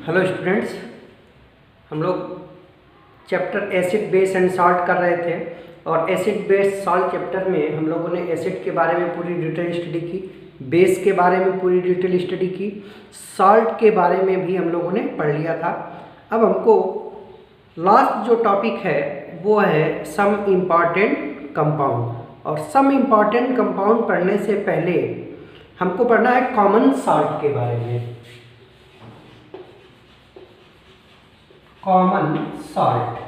Hello students, हम लोग chapter acid base and salt कर रहे थे और एसिड बेस सॉल्ट चैप्टर में हम लोगों ने एसिड के बारे में पूरी डिटेल स्टडी की, बेस के बारे में पूरी डिटेल स्टडी की, सॉल्ट के बारे में भी हम लोगों ने पढ़ लिया था। अब हमको लास्ट जो टॉपिक है वो है सम इम्पॉर्टेंट कंपाउंड, और सम इम्पॉर्टेंट कंपाउंड पढ़ने से पहले हमको पढ़ना है कॉमन सॉल्ट के बारे में। कॉमन सॉल्ट,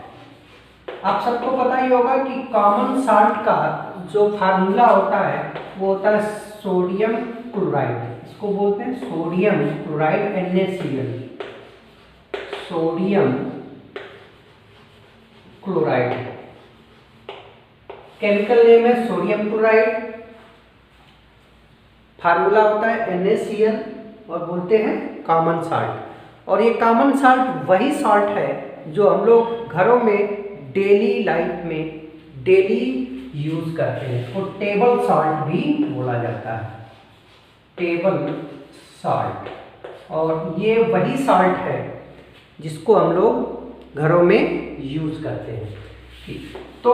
आप सबको पता ही होगा कि कॉमन सॉल्ट का जो फार्मूला होता है वो होता है सोडियम क्लोराइड। इसको बोलते हैं sodium chloride NaCl, sodium chloride. Chemical name है सोडियम क्लोराइड, फार्मूला होता है NaCl और बोलते हैं कॉमन सॉल्ट। और ये कॉमन सॉल्ट वही सॉल्ट है जो हम लोग घरों में डेली लाइफ में डेली यूज करते हैं। इसको टेबल सॉल्ट भी बोला जाता है, टेबल सॉल्ट। और ये वही सॉल्ट है जिसको हम लोग घरों में यूज करते हैं। ठीक, तो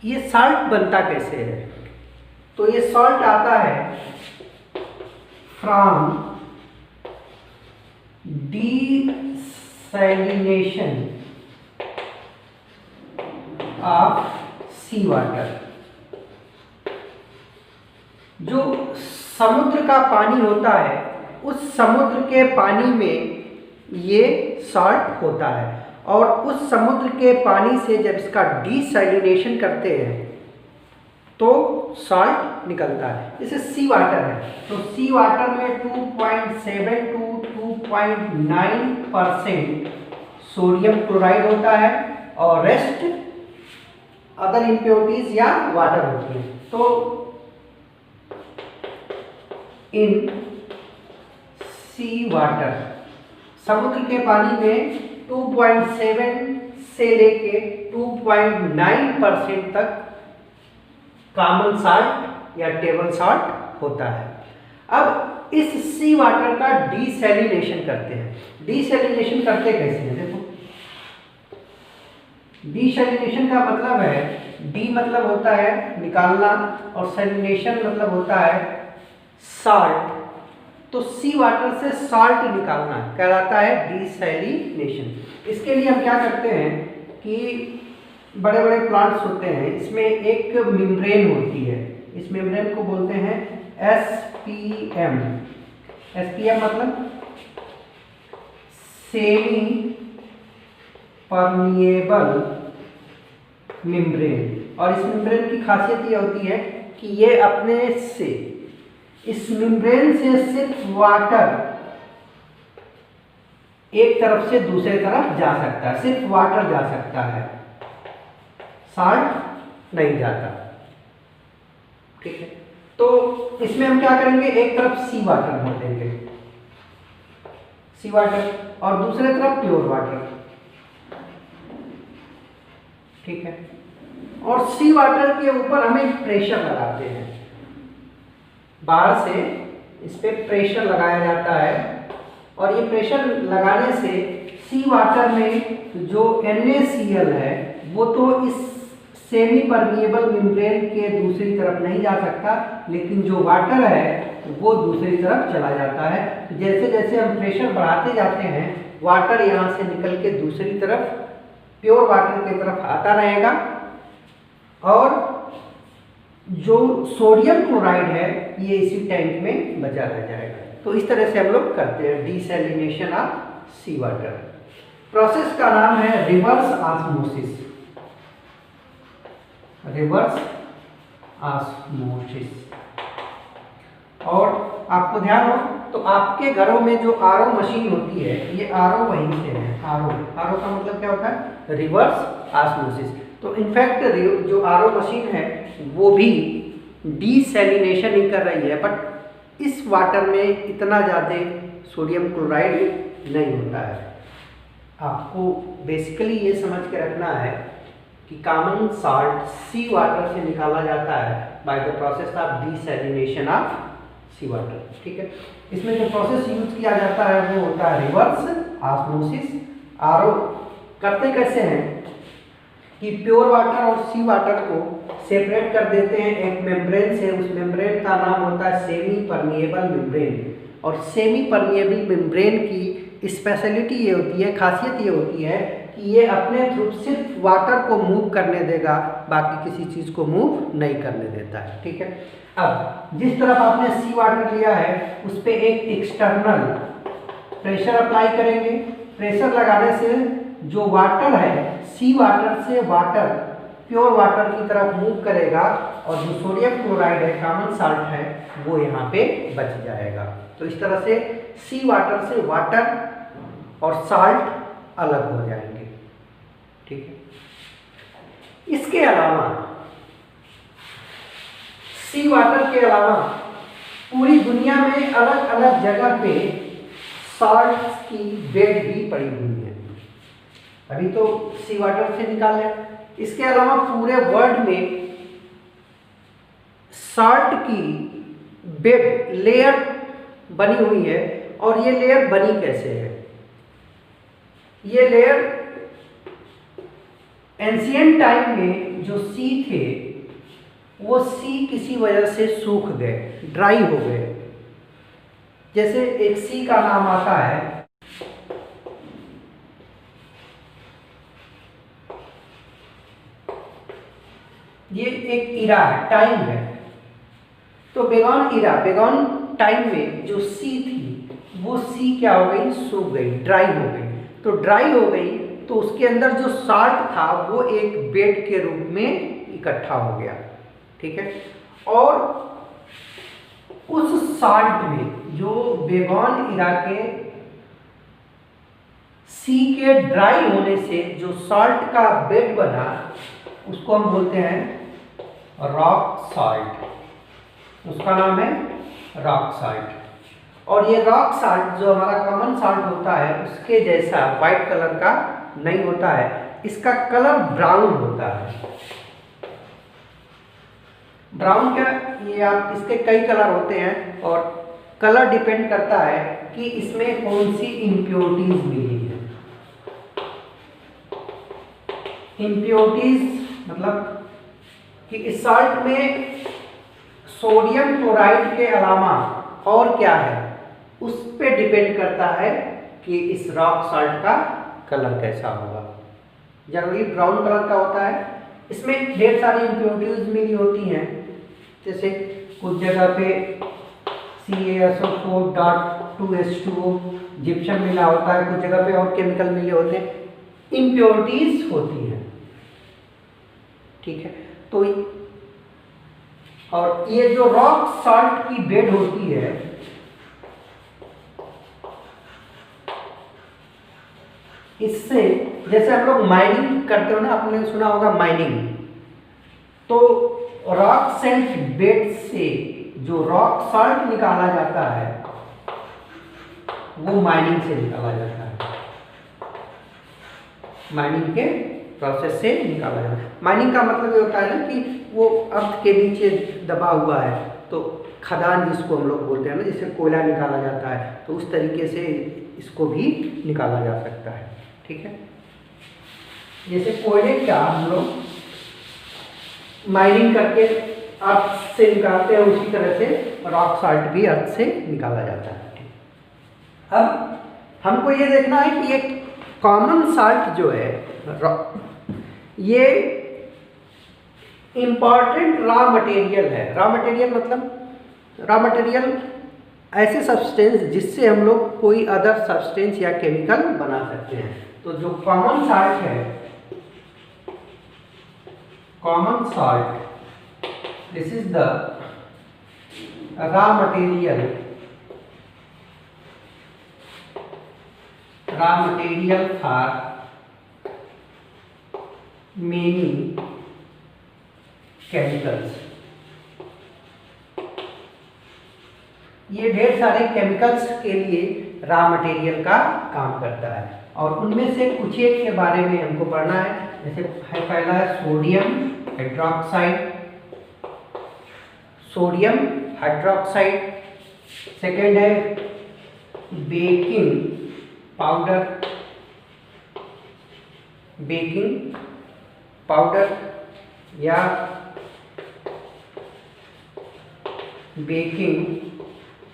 ये सॉल्ट बनता कैसे है? तो ये सॉल्ट आता है from desalination of sea water। जो समुद्र का पानी होता है उस समुद्र के पानी में ये सॉल्ट होता है, और उस समुद्र के पानी से जब इसका डिसैलिनेशन करते हैं तो सॉल्ट निकलता है। जैसे सी वाटर है तो सी वाटर में 2.7 to 2.9% सोडियम क्लोराइड होता है और रेस्ट अदर इम्प्योरिटीज या वाटर होती है। तो इन सी वाटर, समुद्र के पानी में 2.7 से लेके 2.9% तक कॉमन सॉल्ट या टेबल सॉल्ट होता है। अब इस सी वाटर का डिसैलिनेशन करते हैं। डिसैलिनेशन करते कैसे हैं? देखो, डिसैलिनेशन का मतलब है, डी मतलब होता है निकालना और सैलिनेशन मतलब होता है सॉल्ट। तो सी वाटर से सॉल्ट निकालना कहलाता है डिसैलिनेशन। इसके लिए हम क्या करते हैं कि बड़े बड़े प्लांट्स होते हैं, इसमें एक मेम्ब्रेन होती है, इस मेम्ब्रेन को बोलते हैं SPM। SPM मतलब सेमी परमिएबल मेम्ब्रेन। और इस मेम्ब्रेन की खासियत ये होती है कि ये अपने से, इस मेम्ब्रेन से सिर्फ वाटर एक तरफ से दूसरे तरफ जा सकता है, सिर्फ वाटर जा सकता है, सॉल्ट नहीं जाता। ठीक है, तो इसमें हम क्या करेंगे, एक तरफ सी वाटर भर देंगे, सी वाटर, और दूसरे तरफ प्योर वाटर। ठीक है, और सी वाटर के ऊपर हमें प्रेशर लगाते हैं, बाहर से इस पे प्रेशर लगाया जाता है। और ये प्रेशर लगाने से सी वाटर में जो NaCl है वो तो इस सेमी परमिएबल मेम्ब्रेन के दूसरी तरफ नहीं जा सकता, लेकिन जो वाटर है वो दूसरी तरफ चला जाता है। जैसे जैसे हम प्रेशर बढ़ाते जाते हैं वाटर यहाँ से निकल के दूसरी तरफ प्योर वाटर की तरफ आता रहेगा, और जो सोडियम क्लोराइड है ये इसी टैंक में बचा रह जाएगा। तो इस तरह से हम लोग करते हैं desalination of sea water. Process का नाम है रिवर्स ऑस्मोसिस, रिवर्स ऑस्मोसिस। और आपको ध्यान हो तो आपके घरों में जो RO मशीन होती है, ये RO वहीं से है। RO का मतलब क्या होता है? Reverse osmosis. तो इनफैक्ट जो RO मशीन है वो भी डिसैलिनेशन ही कर रही है, बट इस वाटर में इतना ज़्यादा सोडियम क्लोराइड नहीं होता है। आपको बेसिकली ये समझ के रखना है कि कॉमन सॉल्ट सी वाटर से निकाला जाता है by the process of desalination of sea water, ठीक है। इसमें जो प्रोसेस यूज किया जाता है वो होता है रिवर्स ऑस्मोसिस। आरओ करते कैसे हैं कि प्योर वाटर और सी वाटर को सेपरेट कर देते हैं एक मेम्ब्रेन से। उस मेम्ब्रेन का नाम होता है सेमी परमिएबल मेम्ब्रेन। और सेमी परमिएबल मेम्ब्रेन की स्पेशलिटी ये होती है, खासियत ये होती है कि ये अपने थ्रू सिर्फ वाटर को मूव करने देगा, बाकी किसी चीज़ को मूव नहीं करने देता है, ठीक है। अब जिस तरफ आपने सी वाटर लिया है उस पर एक एक्सटर्नल प्रेशर अप्लाई करेंगे। प्रेशर लगाने से जो वाटर है सी वाटर से वाटर प्योर वाटर की तरफ मूव करेगा और जो सोडियम क्लोराइड है, कॉमन साल्ट है, वो यहाँ पे बच जाएगा। तो इस तरह से सी वाटर से वाटर और साल्ट अलग हो जाएंगे, ठीक है। इसके अलावा सी वाटर के अलावा पूरी दुनिया में अलग अलग जगह पे साल्ट की बेड भी पड़ी हुई है। अभी तो सी वाटर से निकाले, इसके अलावा पूरे वर्ल्ड में साल्ट की बेड लेयर बनी हुई है। और ये लेयर बनी कैसे है? ये लेयर एंशिएंट टाइम में जो सी थे वो सी किसी वजह से सूख गए, ड्राई हो गए। जैसे एक सी का नाम आता है ये एक इरा है, टाइम है। तो बेगॉन इरा, बेगॉन टाइम में जो सी थी वो सी क्या हो गई? सूख गई, ड्राई हो गई। तो ड्राई हो गई तो उसके अंदर जो साल्ट था वो एक बेड के रूप में इकट्ठा हो गया, ठीक है। और उस साल्ट में जो बेगॉन इरा के सी के ड्राई होने से जो साल्ट का बेड बना उसको हम बोलते हैं रॉक साल्ट। उसका नाम है रॉक साल्ट। और ये रॉक साल्ट जो हमारा कॉमन साल्ट होता है उसके जैसा वाइट कलर का नहीं होता है, इसका कलर ब्राउन होता है। ब्राउन क्या, ये आप इसके कई कलर होते हैं और कलर डिपेंड करता है कि इसमें कौन सी इम्प्योरिटीज मिली है। इम्प्योरिटीज मतलब कि इस साल्ट में सोडियम क्लोराइड के अलावा और क्या है, उस पे डिपेंड करता है कि इस रॉक साल्ट का कलर कैसा होगा। जनरली ब्राउन कलर का होता है। इसमें ढेर सारी इम्प्योरिटीज मिली होती हैं, जैसे कुछ जगह पे CaSO4 .2H2O जिप्सम मिला होता है, कुछ जगह पे और केमिकल मिले होते हैं, इम्प्योरिटीज होती हैं, ठीक है। तो और ये जो रॉक साल्ट की बेड होती है इससे, जैसे हम लोग माइनिंग करते हो ना, आपने सुना होगा माइनिंग, तो रॉक साल्ट बेड से जो रॉक साल्ट निकाला जाता है वो माइनिंग से निकाला जाता है, माइनिंग के प्रोसेस से निकाला जाता है। माइनिंग का मतलब ये होता है ना कि वो अर्थ के नीचे दबा हुआ है, तो खदान जिसको हम लोग बोलते हैं ना, जिससे कोयला निकाला जाता है, तो उस तरीके से इसको भी निकाला जा सकता है, ठीक है। जैसे कोयले का हम लोग माइनिंग करके अर्थ से निकालते हैं, उसी तरह से रॉक साल्ट भी अर्थ से निकाला जाता है। अब हमको ये देखना है कि ये कॉमन साल्ट जो है ये इम्पॉर्टेंट रॉ मटेरियल है। रॉ मटेरियल मतलब रॉ मटेरियल ऐसे सब्सटेंस जिससे हम लोग कोई अदर सब्सटेंस या केमिकल बना सकते हैं। तो जो कॉमन साल्ट है, common salt, this is the raw material for many chemicals. ये ढेर सारे केमिकल्स के लिए रॉ मटेरियल का काम करता है और उनमें से कुछ एक के बारे में हमको पढ़ना है। जैसे पहला है sodium hydroxide. Sodium hydroxide second है बेकिंग पाउडर, बेकिंग पाउडर या बेकिंग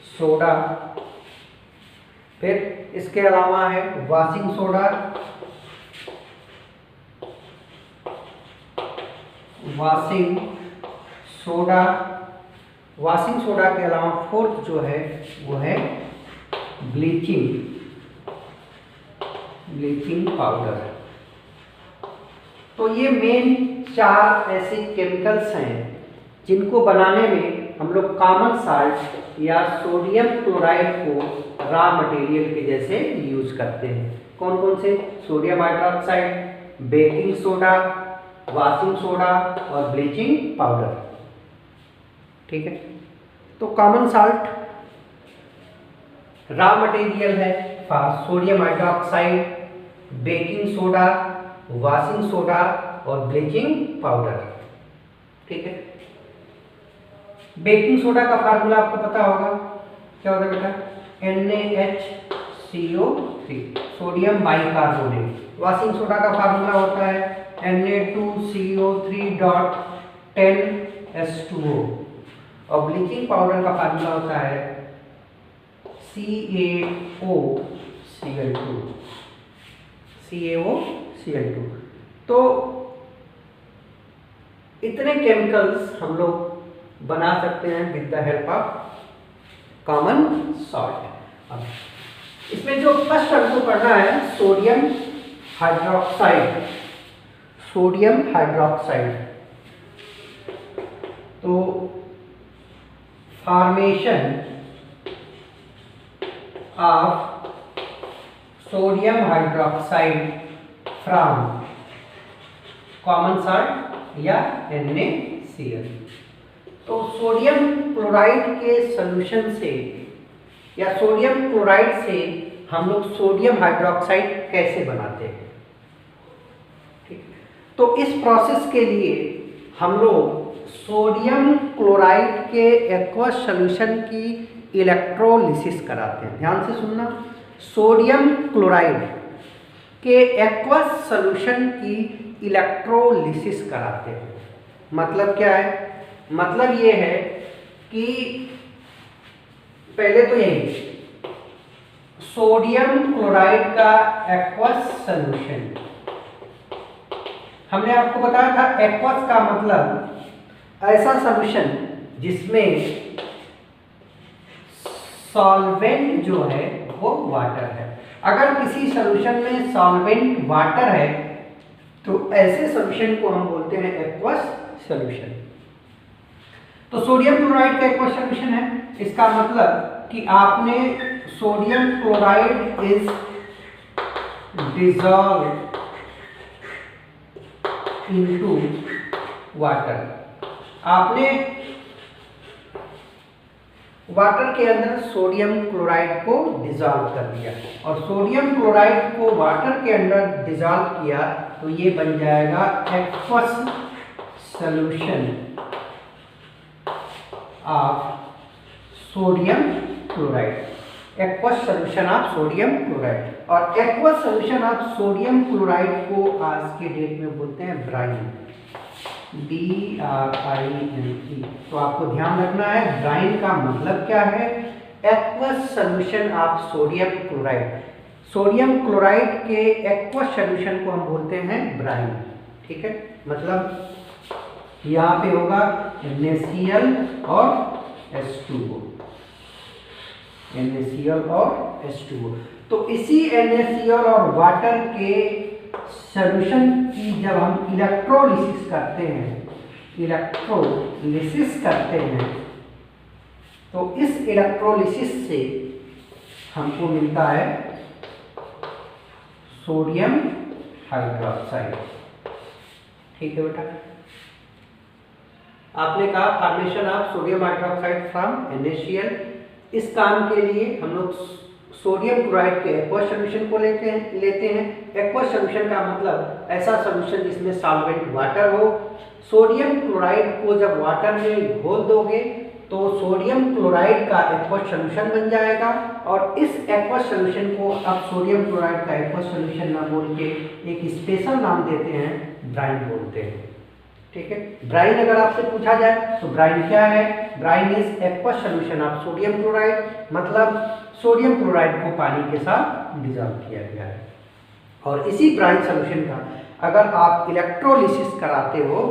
सोडा। फिर इसके अलावा है washing soda, washing soda. Washing soda के अलावा फोर्थ जो है वो है ब्लीचिंग, ब्लीचिंग पाउडर। तो ये मेन 4 ऐसे केमिकल्स हैं जिनको बनाने में हम लोग कॉमन साल्ट या सोडियम क्लोराइड को रॉ मटेरियल के जैसे यूज करते हैं। कौन कौन से? Sodium hydroxide, baking soda, washing soda और ब्लीचिंग पाउडर। ठीक है, तो कॉमन साल्ट रॉ मटेरियल है for sodium hydroxide, baking soda, washing soda और ब्लीचिंग पाउडर। ठीक है, बेकिंग सोडा का फार्मूला आपको पता होगा, क्या होता है बेटा? NaHCO3, sodium bicarbonate. Washing soda का फार्मूला होता है Na2CO3.10H2O और ब्लीचिंग पाउडर का फार्मूला होता है CaOCl2। तो इतने केमिकल्स हम लोग बना सकते हैं with the help of common salt. इसमें जो फर्स्ट हमको पढ़ना है सोडियम हाइड्रोक्साइड, सोडियम हाइड्रोक्साइड। तो formation of sodium hydroxide from common salt या NaCl। तो सोडियम क्लोराइड के सॉल्यूशन से या सोडियम क्लोराइड से हम लोग सोडियम हाइड्रोक्साइड कैसे बनाते हैं? ठीक, तो इस प्रोसेस के लिए हम लोग सोडियम क्लोराइड के एक्वस सॉल्यूशन की इलेक्ट्रोलिसिस कराते हैं। ध्यान से सुनना, सोडियम क्लोराइड के एक्वस सॉल्यूशन की इलेक्ट्रोलिसिस कराते हैं। मतलब क्या है? मतलब ये है कि पहले तो यही सोडियम क्लोराइड का एक्वस सॉल्यूशन, हमने आपको बताया था एक्वस का मतलब ऐसा सॉल्यूशन जिसमें सॉल्वेंट जो है वो वाटर है। अगर किसी सॉल्यूशन में सॉल्वेंट वाटर है तो ऐसे सॉल्यूशन को हम बोलते हैं एक्वस सॉल्यूशन। तो सोडियम क्लोराइड का एक्वस सॉल्यूशन है, इसका मतलब कि आपने sodium chloride is dissolved into water. आपने वाटर के अंदर सोडियम क्लोराइड को डिसॉल्व कर दिया और सोडियम क्लोराइड को वाटर के अंदर डिसॉल्व किया तो ये बन जाएगा aqueous solution of sodium chloride. Aqueous solution of sodium chloride. और aqueous solution of sodium chloride को आज के डेट में बोलते हैं ब्राइन, BRINE। तो आपको ध्यान रखना है ब्राइन का मतलब क्या है? Aqueous solution of sodium chloride. Sodium chloride के एक्वस सॉल्यूशन को हम बोलते हैं ब्राइन। ठीक है, मतलब यहाँ पे होगा NaCl और H2O, NaCl और H2O। तो इसी NaCl और वाटर के सॉल्यूशन की जब हम इलेक्ट्रोलिसिस करते हैं, तो इस इलेक्ट्रोलिसिस से हमको मिलता है सोडियम हाइड्रोक्साइड। ठीक है बेटा, आपने कहा formation of sodium hydroxide from NaCl। इस काम के लिए हम लोग सोडियम क्लोराइड के एक्वस सॉल्यूशन को लेते हैं। एक्वस सॉल्यूशन का मतलब ऐसा सॉल्यूशन जिसमें सॉल्वेंट वाटर हो। सोडियम क्लोराइड को जब वाटर में घोल दोगे तो सोडियम क्लोराइड का एक्वस सॉल्यूशन बन जाएगा, और इस एक्वस सॉल्यूशन को अब सोडियम क्लोराइड का एक्वस सॉल्यूशन ना बोल के एक स्पेशल नाम देते हैं, ब्राइन बोलते हैं। ठीक है, ब्राइन अगर आपसे पूछा जाए तो ब्राइन क्या है? Brine is aqueous solution of sodium chloride, मतलब सोडियम क्लोराइड को पानी के साथ डिजॉल्व किया गया है। और इसी ब्राइन सॉल्यूशन का अगर आप इलेक्ट्रोलिसिस कराते हो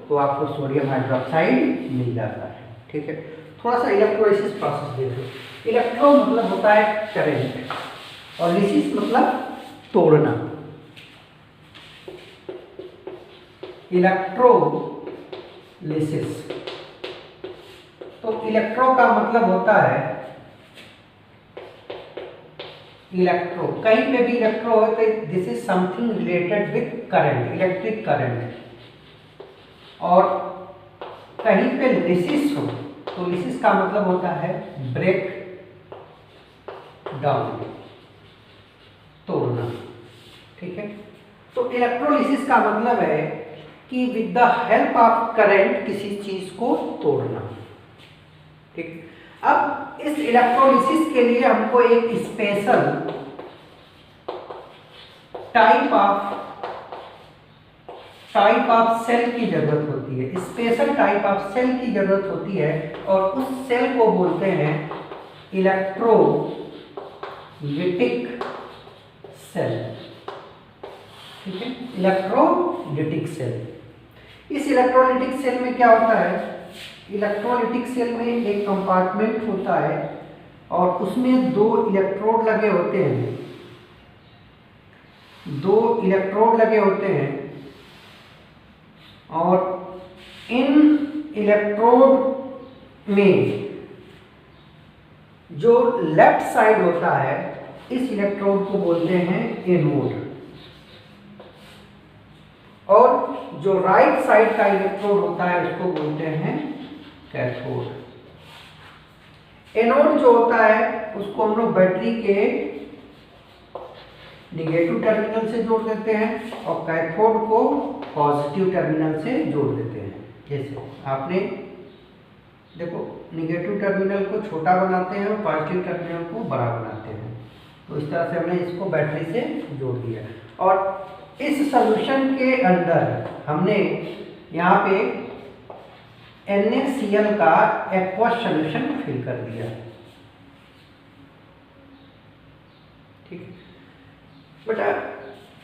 तो आपको सोडियम हाइड्रोक्साइड मिल जाता है। ठीक है, थोड़ा सा इलेक्ट्रोलिसिस प्रोसेस देखो। इलेक्ट्रो मतलब होता है करंट, और लिसिस मतलब तोड़ना। इलेक्ट्रोलिसिस, तो इलेक्ट्रो का मतलब होता है इलेक्ट्रो, कहीं पे भी इलेक्ट्रो हो तो this is something related with current, electric current. और कहीं पे लिसिस हो तो लिसिस का मतलब होता है ब्रेक डाउन, तोड़ना। ठीक है, तो इलेक्ट्रोलिसिस का मतलब है कि with the help of current किसी चीज को तोड़ना। ठीक, अब इस इलेक्ट्रोलिसिस के लिए हमको एक स्पेशल टाइप ऑफ सेल की जरूरत होती है, स्पेशल टाइप ऑफ सेल की जरूरत होती है, और उस सेल को बोलते हैं इलेक्ट्रोलिटिक सेल। ठीक है, इलेक्ट्रोलिटिक सेल। इस इलेक्ट्रोलिटिक सेल में क्या होता है? इलेक्ट्रोलिटिक सेल में एक कंपार्टमेंट होता है और उसमें 2 इलेक्ट्रोड लगे होते हैं, 2 इलेक्ट्रोड लगे होते हैं, और इन इलेक्ट्रोड में जो लेफ्ट साइड होता है इस इलेक्ट्रोड को बोलते हैं एनोड, और जो राइट साइड का इलेक्ट्रोड होता है उसको बोलते हैं कैथोड। एनोड जो होता है उसको हम लोग बैटरी के निगेटिव टर्मिनल से जोड़ देते हैं और कैथोड को पॉजिटिव टर्मिनल से जोड़ देते हैं। जैसे आपने देखो, निगेटिव टर्मिनल को छोटा बनाते हैं और पॉजिटिव टर्मिनल को बड़ा बनाते हैं, तो इस तरह से हमने इसको बैटरी से जोड़ दिया। और इस सॉल्यूशन के अंदर हमने यहाँ पे NaCl का एक्वस सॉल्यूशन फिल कर दिया। ठीक, बट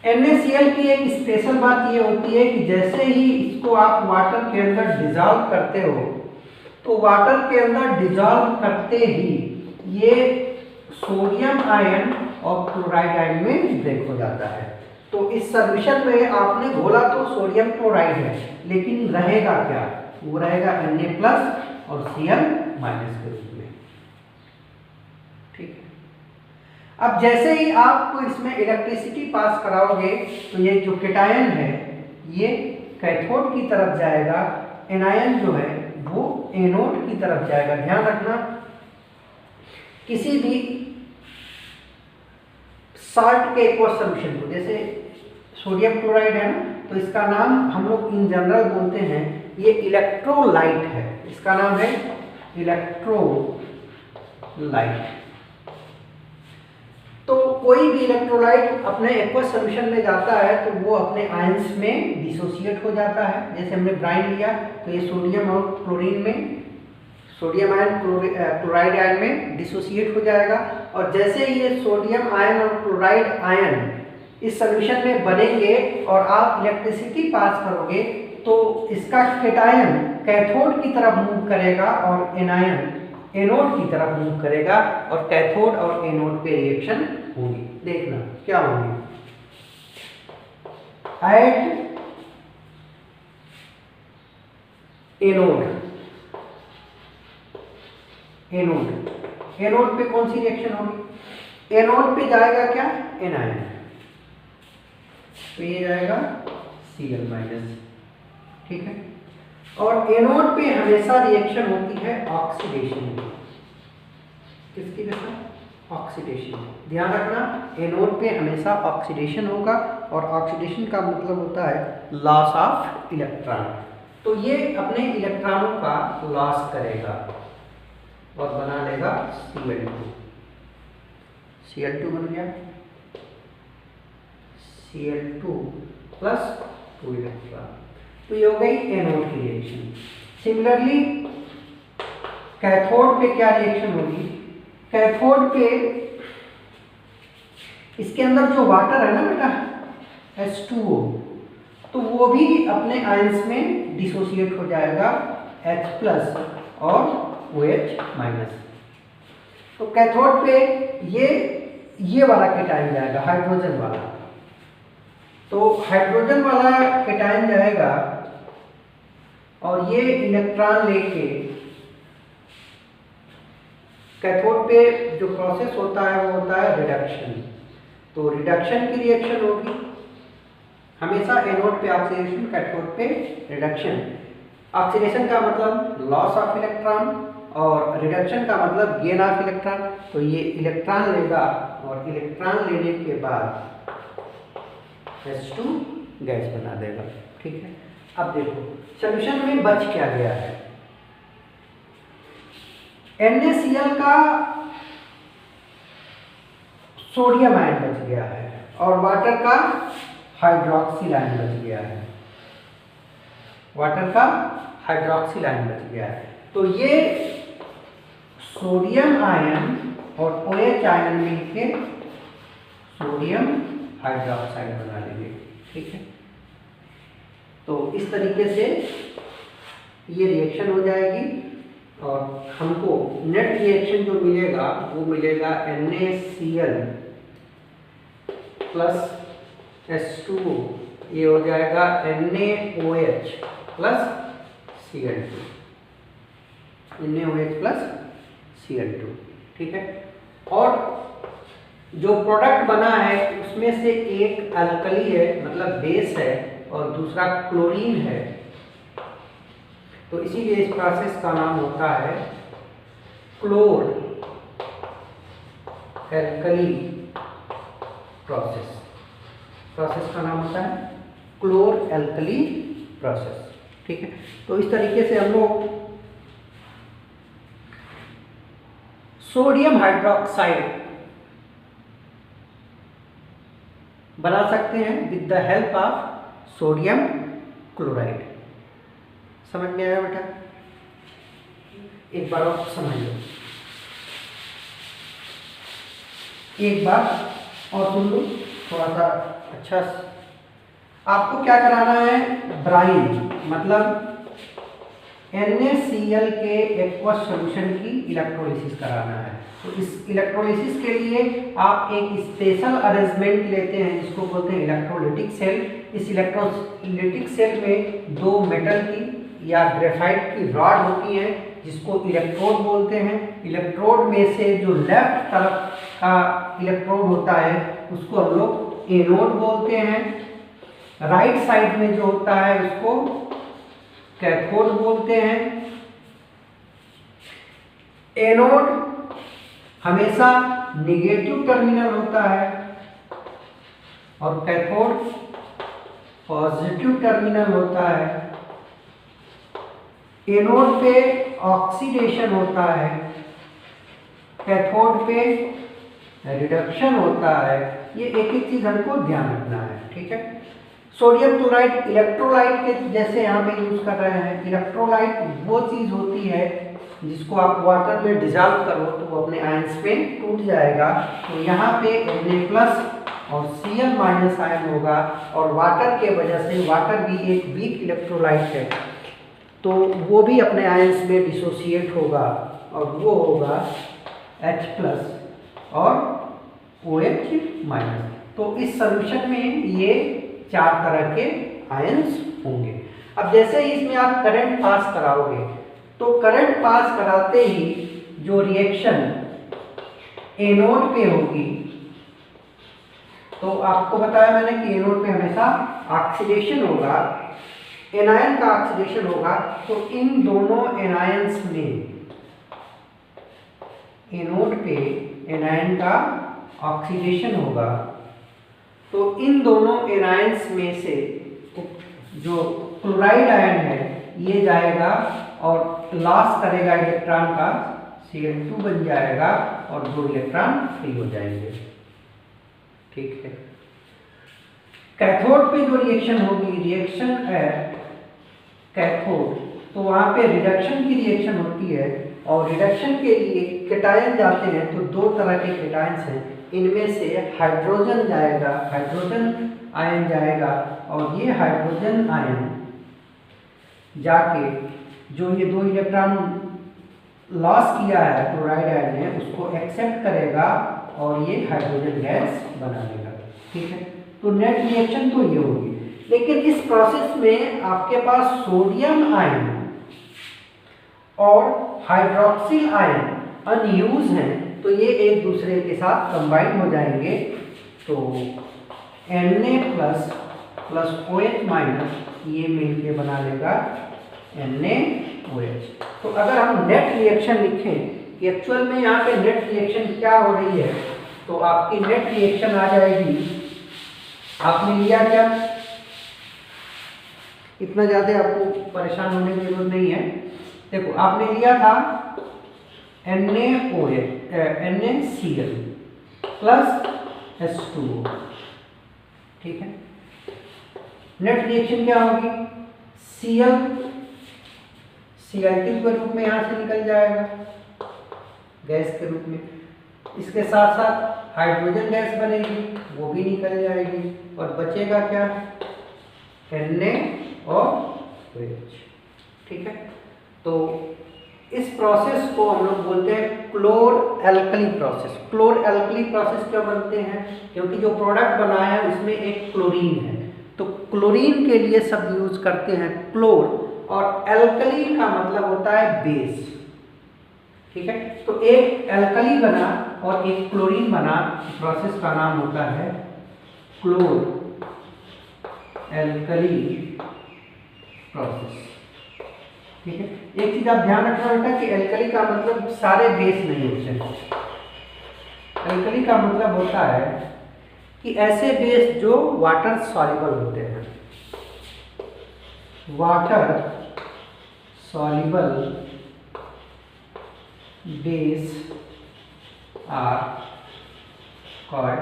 NaCl की एक स्पेशल बात ये होती है कि जैसे ही इसको आप वाटर के अंदर डिजॉल्व करते हो तो वाटर के अंदर डिजॉल्व करते ही ये सोडियम आयन और क्लोराइड आयन में ब्रेक हो जाता है। तो इस सॉल्यूशन में आपने घोला तो सोडियम क्लोराइड है, लेकिन रहेगा क्या? वो रहेगा Na+ और Cl- के रूप में। ठीक है, अब जैसे ही आप इसमें इलेक्ट्रिसिटी पास कराओगे तो ये जो केटायन है ये कैथोड की तरफ जाएगा, एनायन जो है वो एनोड की तरफ जाएगा। ध्यान रखना, किसी भी साल्ट के एक्वस सॉल्यूशन को, जैसे सोडियम क्लोराइड है ना, तो इसका नाम हम लोग इन जनरल बोलते हैं ये इलेक्ट्रोलाइट है, इसका नाम है इलेक्ट्रोलाइट। तो कोई भी इलेक्ट्रोलाइट अपने एक्वस सॉल्यूशन में जाता है तो वो अपने आयंस में डिसोसिएट हो जाता है। जैसे हमने ब्राइन लिया तो ये सोडियम और क्लोरीन में, सोडियम आयन क्लोराइड आयन में डिसोसिएट हो जाएगा, और जैसे ही ये सोडियम आयन और क्लोराइड आयन इस सॉल्यूशन में बनेंगे और आप इलेक्ट्रिसिटी पास करोगे तो इसका केटायन कैथोड की तरफ मूव करेगा और एनायन एनोड की तरफ मूव करेगा, और कैथोड और एनोड पे रिएक्शन होगी। देखना क्या होगी। एट एनोड पे कौन सी रिएक्शन होगी? एनोड पे जाएगा क्या? एनायन, तो ये जाएगा Cl-। ठीक है, और एनोड पे हमेशा रिएक्शन होती है ऑक्सीडेशन की। किसकी वजह? ऑक्सीडेशन। ध्यान रखना, एनोड पे हमेशा ऑक्सीडेशन होगा, और ऑक्सीडेशन का मतलब होता है लॉस ऑफ इलेक्ट्रॉन। तो ये अपने इलेक्ट्रॉनों का लॉस करेगा। और बना लेगा Cl2। Cl2 बन गया, Cl2 प्लस 2 इलेक्ट्रॉन। तो ये हो गई एनोड की रिएक्शन। सिमिलरली कैथोड पे क्या रिएक्शन होगी? कैथोड पे इसके अंदर जो वाटर है ना बेटा H2O, तो वो भी अपने आयंस में डिसोसिएट हो जाएगा H प्लस और OH माइनस। तो कैथोड पे ये वाला केटायन जाएगा, हाइड्रोजन वाला। तो हाइड्रोजन वाला केटायन जाएगा और ये इलेक्ट्रॉन लेके कैथोड पे जो प्रोसेस होता है वो होता है रिडक्शन। तो रिडक्शन की रिएक्शन होगी हमेशा एनोड पे ऑक्सीडेशन, कैथोड पे रिडक्शन। ऑक्सीडेशन का मतलब लॉस ऑफ इलेक्ट्रॉन और रिडक्शन का मतलब गेन ऑफ इलेक्ट्रॉन। तो ये इलेक्ट्रॉन लेगा और इलेक्ट्रॉन लेने के बाद H2 गैस बना देगा। ठीक है, अब देखो सॉल्यूशन में बच क्या गया है। NaCl का सोडियम आयन बच गया है और वाटर का हाइड्रोक्सिल आयन बच गया है। वाटर का हाइड्रोक्सिल आयन बच गया है। तो ये सोडियम आयन और OH आयन मिलके सोडियम हाइड्रोक्साइड बना लेंगे। ठीक है, तो इस तरीके से ये रिएक्शन हो जाएगी और हमको नेट रिएक्शन जो मिलेगा वो मिलेगा NaCl प्लस H2O, ये हो जाएगा NaOH plus Cl2, NaOH plus Cl2। ठीक है, और जो प्रोडक्ट बना है उसमें से एक अल्कली है मतलब बेस है और दूसरा क्लोरीन है। तो इसीलिए इस प्रोसेस का नाम होता है क्लोर एल्कली प्रोसेस। प्रोसेस का नाम होता है क्लोर एल्कली प्रोसेस। ठीक है, तो इस तरीके से हम लोग सोडियम हाइड्रोक्साइड बना सकते हैं with the help of sodium chloride. समझ में आया बेटा? एक बार और समझ लो, एक बार और सुन लो थोड़ा सा अच्छा। आपको क्या कराना है? ब्राइन मतलब NaCl के एक्वस सॉल्यूशन की इलेक्ट्रोलिसिस कराना है। तो इस इलेक्ट्रोलिसिस के लिए आप एक स्पेशल अरेंजमेंट लेते हैं जिसको बोलते हैं इलेक्ट्रोलिटिक सेल। इस इलेक्ट्रोलिटिक सेल में दो मेटल की या ग्रेफाइट की रॉड होती हैं जिसको इलेक्ट्रोड बोलते हैं। इलेक्ट्रोड में से जो लेफ्ट तरफ का इलेक्ट्रोड होता है उसको हम लोग एनोड बोलते हैं। राइट साइड में जो होता है उसको कैथोड बोलते हैं। एनोड हमेशा नेगेटिव टर्मिनल होता है और कैथोड पॉजिटिव टर्मिनल होता है। एनोड पे ऑक्सीडेशन होता है, कैथोड पे रिडक्शन होता है। ये एक एक चीज हमको ध्यान रखना है। ठीक है, सोडियम क्लोराइड इलेक्ट्रोलाइट के जैसे यहाँ पे यूज कर रहे हैं। इलेक्ट्रोलाइट वो चीज होती है जिसको आप वाटर में डिजॉल्व करो तो वो अपने आयंस में टूट जाएगा। तो यहाँ पे Na+ और Cl- आयन होगा और वाटर के वजह से, वाटर भी एक वीक इलेक्ट्रोलाइट है तो वो भी अपने आयंस में डिसोसिएट होगा और वो होगा H+ और OH-। तो इस सॉल्यूशन में ये चार तरह के आयंस होंगे। अब जैसे ही इसमें आप करंट पास कराओगे तो करंट पास कराते ही जो रिएक्शन एनोड पे होगी, तो आपको बताया मैंने कि एनोड पे हमेशा ऑक्सीडेशन होगा, एनायन का ऑक्सीडेशन होगा। तो इन दोनों एनायंस में, एनोड पे एनायन का ऑक्सीडेशन होगा तो इन दोनों एनायंस में से जो क्लोराइड आयन है ये जाएगा और लॉस करेगा इलेक्ट्रॉन का Cl2 बन जाएगा और 2 इलेक्ट्रॉन फ्री हो जाएंगे। ठीक है। कैथोड पे जो रिएक्शन होगी, रिएक्शन एट कैथोड, तो वहां पे रिडक्शन की रिएक्शन होती है और रिडक्शन के लिए कैटायन जाते हैं। तो दो तरह के कैटायंस हैं, इनमें से हाइड्रोजन जाएगा, हाइड्रोजन आयन जाएगा और ये हाइड्रोजन आयन जाके जो ये 2 इलेक्ट्रॉन लॉस किया है क्लोराइड आयन ने, उसको एक्सेप्ट करेगा और ये हाइड्रोजन गैस बना लेगा। ठीक है। तो नेट रिएक्शन तो ये होगी, लेकिन इस प्रोसेस में आपके पास सोडियम आयन और हाइड्रोक्सिल आयन अनयूज हैं, तो ये एक दूसरे के साथ कंबाइन हो जाएंगे। तो Na प्लस OH माइनस ये मिलके बना लेगा NaOH। तो अगर हम नेट रिएक्शन लिखें कि एक्चुअल में यहाँ पे नेट रिएक्शन क्या हो रही है, तो आपकी नेट रिएक्शन आ जाएगी, आपने लिया क्या, इतना ज़्यादा आपको परेशान होने की जरूरत नहीं है। देखो आपने लिया था NaCl प्लस H2O। ठीक है। नेट रिएक्शन क्या होगी, Cl2 के रूप में यहाँ से निकल जाएगा गैस के रूप में, इसके साथ साथ हाइड्रोजन गैस बनेगी, वो भी निकल जाएगी और बचेगा क्या, Na और OH। ठीक है। तो इस प्रोसेस को हम लोग बोलते हैं क्लोर एल्कली प्रोसेस। क्लोर एल्कली प्रोसेस क्यों बनते हैं, क्योंकि जो प्रोडक्ट बना है उसमें एक क्लोरीन है, तो क्लोरीन के लिए सब यूज करते हैं क्लोर, और एल्कली का मतलब होता है बेस। ठीक है। तो एक एल्कली बना और एक क्लोरीन बना, प्रोसेस का नाम होता है क्लोर एल्कली प्रोसेस। ठीक है। एक चीज आप ध्यान रखना बेटा कि एल्कली का मतलब सारे बेस नहीं होते हैं। एल्कली का मतलब होता है कि ऐसे बेस जो वाटर सॉल्युबल होते हैं, water soluble base are called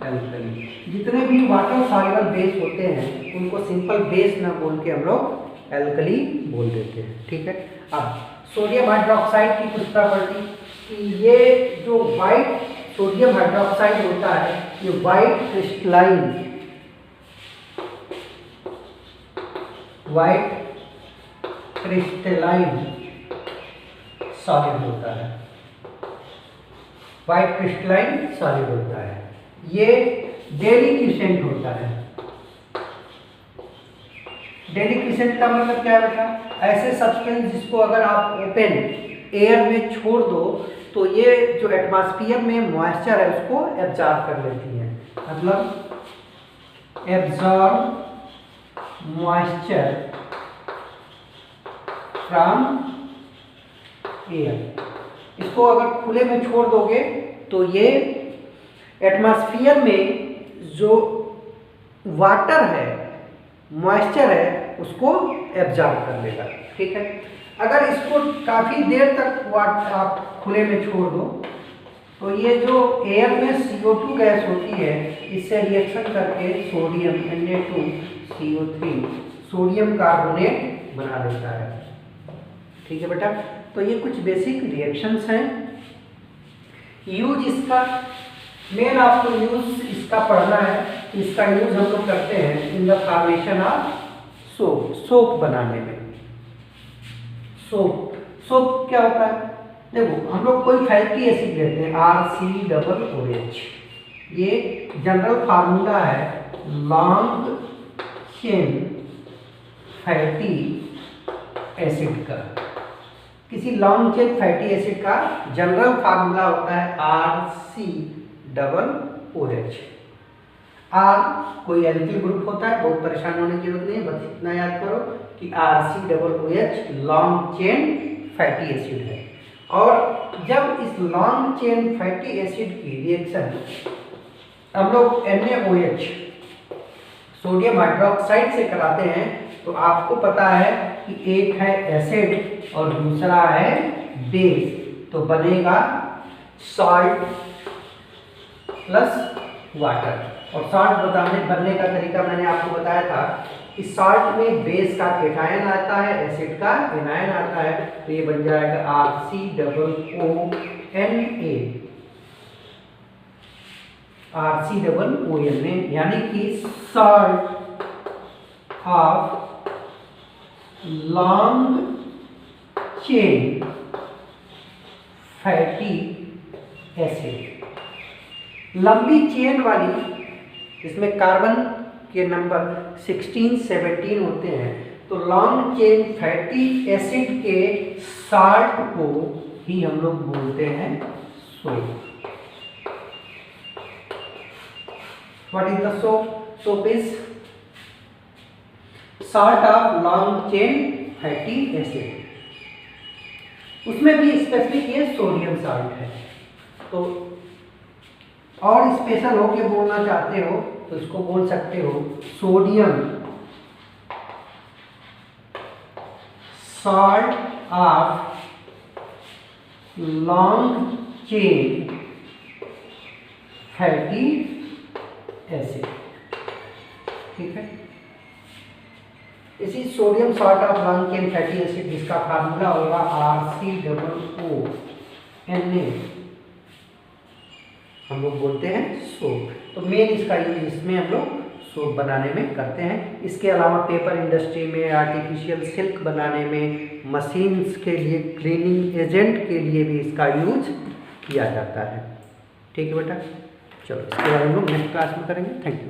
alkali. जितने भी वाटर सॉल्युबल बेस होते हैं उनको सिंपल बेस ना बोल के हम लोग एल्कली बोल देते हैं। ठीक है। अब सोडियम हाइड्रोक्साइड की कुछ प्रॉपर्टी, कि ये जो वाइट सोडियम हाइड्रोक्साइड होता है, ये वाइट क्रिस्टलाइन सॉलिड होता है, वाइट क्रिस्टलाइन सॉलिड होता है। ये डेलिक्विसेंट होता है। डेलिक्विसेंट का मतलब क्या है बेटा, ऐसे सब्सटेंस जिसको अगर आप ओपन एयर में छोड़ दो तो ये जो एटमॉस्फेयर में मॉइस्चर है उसको एब्जॉर्ब कर लेती है, मतलब एब्जॉर्ब मॉइस्चर फ्रॉम एयर। इसको अगर खुले में छोड़ दोगे तो ये एटमॉस्फेयर में जो वाटर है, मॉइस्चर है, उसको एब्जॉर्ब कर लेगा। ठीक है। अगर इसको काफ़ी देर तक आप खुले में छोड़ दो तो ये जो एयर में CO2 गैस होती है, इससे रिएक्शन करके सोडियम Na2CO3 सोडियम कार्बोनेट बना देता है। ठीक है बेटा। तो ये कुछ बेसिक रिएक्शंस हैं। यूज इसका, मेन आपको यूज इसका पढ़ना है। इसका यूज हम लोग करते हैं in the formation of soap, soap बनाने में। सोप क्या होता है, देखो हम लोग कोई फैटी एसिड लेते हैं RCOOH, ये जनरल फार्मूला है लॉन्ग चेन फैटी एसिड का। किसी लॉन्ग चेन फैटी एसिड का जनरल फार्मूला होता है RCOOH। R कोई एल्किल ग्रुप होता है, बहुत परेशान होने की जरूरत नहीं है, बस इतना याद करो कि RCOOH long chain fatty acid है। और जब इस लॉन्ग चेन फैटी एसिड की रिएक्शन हम लोग NaOH सोडियम हाइड्रोक्साइड से कराते हैं, तो आपको पता है कि एक है एसिड और दूसरा है बेस। तो बनेगा सॉल्ट प्लस वाटर। और सॉल्ट बनने का तरीका मैंने आपको बताया था कि सॉल्ट में बेस का केटायन आता है, एसिड का एनायन आता है, तो ये बन जाएगा RCOONA, यानी कि salt of long chain fatty acid. लंबी चेन वाली, इसमें कार्बन के नंबर 16, 17 होते हैं, तो लॉन्ग चेन फैटी एसिड के साल्ट को ही हम लोग बोलते हैं soap. What is the soap? Soap is salt of long chain fatty acid. उसमें भी स्पेसिफिक ये सोडियम साल्ट है। तो और स्पेशल होके बोलना चाहते हो तो इसको बोल सकते हो sodium salt of long chain fatty acid. ठीक है, इसी sodium salt of long chain fatty acid जिसका फार्मूला होगा RCOONA, हम लोग बोलते हैं सोप। तो मेन इसका यूज इसमें हम लोग सोप बनाने में करते हैं। इसके अलावा पेपर इंडस्ट्री में, आर्टिफिशियल सिल्क बनाने में, मशीन्स के लिए, क्लीनिंग एजेंट के लिए भी इसका यूज किया जाता है। ठीक है बेटा, चलो इसके बारे में हम लोग नेक्स्ट क्लास में करेंगे। Thank you.